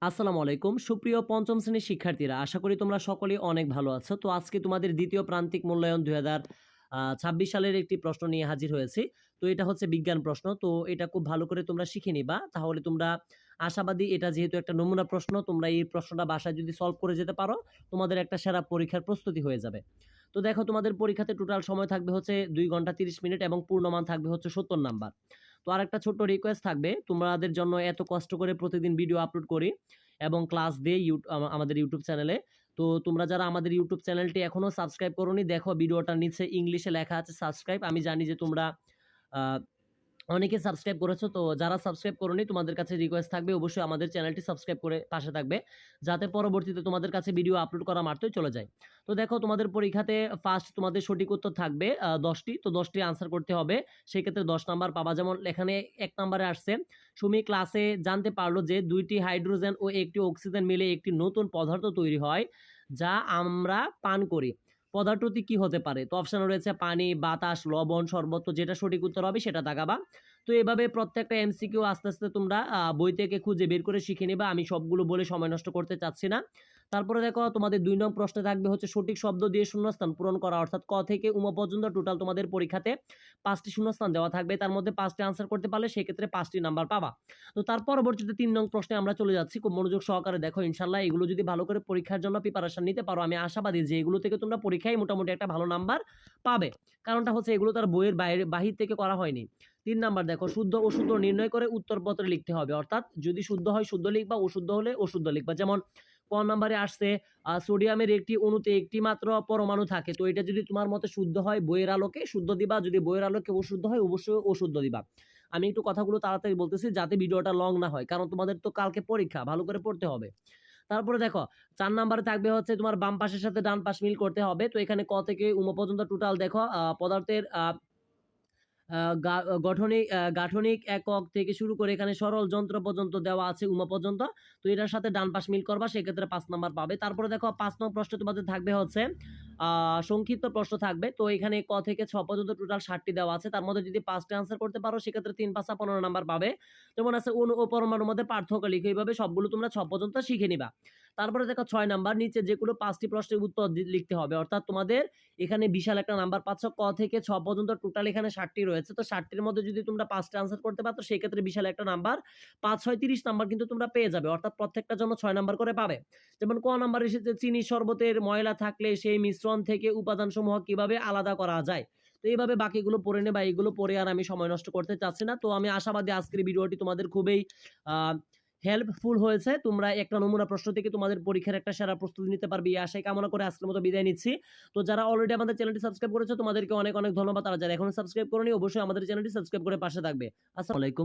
আসসালামু আলাইকুম সুপ্রিয় পঞ্চম শ্রেণীর শিক্ষার্থীরা, আশা করি তোমরা সকলেই অনেক ভালো আছো। তো আজকে তোমাদের দ্বিতীয় প্রান্তিক মূল্যায়ন 2026 সালের একটি প্রশ্ন নিয়ে হাজির হয়েছি। তো এটা হচ্ছে বিজ্ঞান প্রশ্ন। তো এটা খুব ভালো করে তোমরা শিখে নিবা, তাহলে তোমরা আশাবাদী। এটা যেহেতু একটা নমুনা প্রশ্ন, তোমরা এই প্রশ্নটা বাসায় যদি সলভ করে যেতে পারো, তোমাদের একটা সেরা পরীক্ষার প্রস্তুতি হয়ে যাবে। তো দেখো, তোমাদের পরীক্ষাতে টোটাল সময় থাকবে হচ্ছে 2 ঘন্টা 30 মিনিট এবং পূর্ণমান থাকবে হচ্ছে 70 নাম্বার। তো আরেকটা ছোট্ট রিকোয়েস্ট থাকবে, তোমাদের জন্য এত কষ্ট করে প্রতিদিন ভিডিও আপলোড করি এবং ক্লাস দেই আমাদের ইউটিউব চ্যানেলে। তো তোমরা যারা আমাদের ইউটিউব চ্যানেলটি এখনো সাবস্ক্রাইব করোনি, দেখো ভিডিওটার নিচে ইংলিশে লেখা আছে সাবস্ক্রাইব। আমি জানি যে তোমরা আহ, অনেকে সাবস্ক্রাইব করেছো। তো যারা সাবস্ক্রাইব করোনি, তোমাদের কাছে রিকোয়েস্ট থাকবে অবশ্যই আমাদের চ্যানেলটি সাবস্ক্রাইব করে পাশে থাকবে, যাতে পরবর্তীতে তোমাদের কাছে ভিডিও আপলোড করা মাত্রই চলে যায়। তো দেখো, তোমাদের পরীক্ষাতে ফার্স্ট তোমাদের সঠিক উত্তর থাকবে 10টি। তো 10টি আনসার করতে হবে, সেক্ষেত্রে 10 নাম্বার পাবা। যেমন এখানে 1 নাম্বারে আসছে, সুমি ক্লাসে জানতে পারলো যে 2টি হাইড্রোজেন ও 1টি অক্সিজেন মিলে একটি নতুন পদার্থ তৈরি হয়, যা আমরা পান করি। পদার্থটি কি হতে পারে? তো অপশন রয়েছে পানি, বাতাস, লবণ, শরবত। তো যেটা সঠিক উত্তর হবে সেটা দাগাবা। তো এভাবে প্রত্যেকটা এমসিকিউ আস্তে আস্তে তোমরা বই থেকে খুঁজে বের করে শিখে নিবা। আমি সবগুলো বলে সময় নষ্ট করতে চাচ্ছি না। তারপরে দেখো, তোমাদের 2 নং প্রশ্নে থাকবে হচ্ছে সঠিক শব্দ দিয়ে শূন্যস্থান পূরণ করা, অর্থাৎ ক থেকে উম পর্যন্ত টোটাল তোমাদের পরীক্ষাতে 5টি শূন্যস্থান দেওয়া থাকবে। তার মধ্যে 5টি আনসার করতে পারলে সেক্ষেত্রে 5টি নাম্বার পাবা। তো তার পরবর্তীতে 3 নং প্রশ্নে আমরা চলে যাচ্ছি। খুব মনোযোগ সহকারে দেখো, ইনশাল্লাহ এগুলো যদি ভালো করে পরীক্ষার জন্য প্রিপারেশন নিতে পারো, আমি আশাবাদী যে এগুলো থেকে তোমরা পরীক্ষায় মোটামুটি একটা ভালো নাম্বার পাবে। কারণটা হচ্ছে এগুলো তার বইয়ের বাহির থেকে করা হয়নি। 3 নাম্বার দেখো, শুদ্ধ অশুদ্ধ নির্ণয় করে উত্তরপত্রে লিখতে হবে, অর্থাৎ যদি শুদ্ধ হয় শুদ্ধ লিখবা, অশুদ্ধ হলে অশুদ্ধ লিখবা। যেমন ক নাম্বারে আসছে সোডিয়ামের একটি অণুতে একটি মাত্র পরমাণু থাকে। তো এটা যদি তোমার মতে শুদ্ধ হয়, বইয়ের আলোকে শুদ্ধ দিবা, যদি বইয়ের আলোকে অশুদ্ধ হয় অবশ্যই অশুদ্ধ দিবা। আমি একটু কথাগুলো তাড়াতাড়ি বলতেছি যাতে ভিডিওটা লং না হয়, কারণ তোমাদের তো কালকে পরীক্ষা, ভালো করে পড়তে হবে। তারপরে দেখো, 4 নাম্বারে থাকবে হচ্ছে তোমার বাম পাশের সাথে ডান পাশ মিল করতে হবে। তো এখানে ক থেকে উম পর্যন্ত টোটাল দেখো পদার্থের গাঠনিক একক থেকে শুরু করে এখানে সরল যন্ত্র পর্যন্ত দেওয়া আছে উমা পর্যন্ত। তো এটার সাথে ডান পাশ মিল করবা, সেক্ষেত্রে 5 নাম্বার পাবে। তারপরে দেখো 5 নং প্রশ্ন তোমাদের থাকবে হচ্ছে সংক্ষিপ্ত প্রশ্ন থাকবে। তো এখানে ক থেকে 6 পর্যন্ত টোটাল 60টি দেওয়া আছে, তার মধ্যে যদি 5টি আনসার করতে পারো সেক্ষেত্রে 3 5 15 নাম্বার পাবে। যেমন আছে অণু ও পরমাণুর মধ্যে পার্থক্য লিখে, এইভাবে সবগুলো তোমরা 6 পর্যন্ত শিখে নিবা। তারপরে দেখো 6 নাম্বার, নিচে যেগুলো 5টি প্রশ্নের উত্তর লিখতে হবে, অর্থাৎ তোমাদের এখানে বিশাল একটা নাম্বার পাচ্ছ। ক থেকে 6 পর্যন্ত টোটাল এখানে 60টি রয়েছে। তো 60টির মধ্যে যদি তোমরা 5টা আনসার করতে পারো, তো সেক্ষেত্রে বিশাল একটা নাম্বার 5 6 30 নাম্বার কিন্তু তোমরা পেয়ে যাবে, অর্থাৎ প্রত্যেকটার জন্য 6 নাম্বার করে পাবে। যেমন ক নাম্বার এসেছে, চিনি শরবতের ময়লা থাকলে সেই মিশ্রণ থেকে উপাদানসমূহ কিভাবে আলাদা করা যায়। তো এইভাবে বাকিগুলো পড়ে নেবা। এইগুলো পড়ে আর আমি সময় নষ্ট করতে চাচ্ছি না। তো আমি আশাবাদী আজকের ভিডিওটি তোমাদের খুবই আহ হেল্পফুল হয়েছে। তোমরা একটা নমুনা প্রশ্ন থেকে তোমাদের পরীক্ষার একটা সেরা প্রস্তুতি নিতে পারবে, এই আশায় কামনা করে আজকের মতো বিদায় নিচ্ছি। তো যারা অলরেডি আমাদের চ্যানেলটি সাবস্ক্রাইব করেছো, তোমাদেরকে অনেক অনেক ধন্যবাদ। আর যারা এখনো সাবস্ক্রাইব করোনি, অবশ্যই আমাদের চ্যানেলটি সাবস্ক্রাইব করে পাশে থাকবে। আসসালামু আলাইকুম।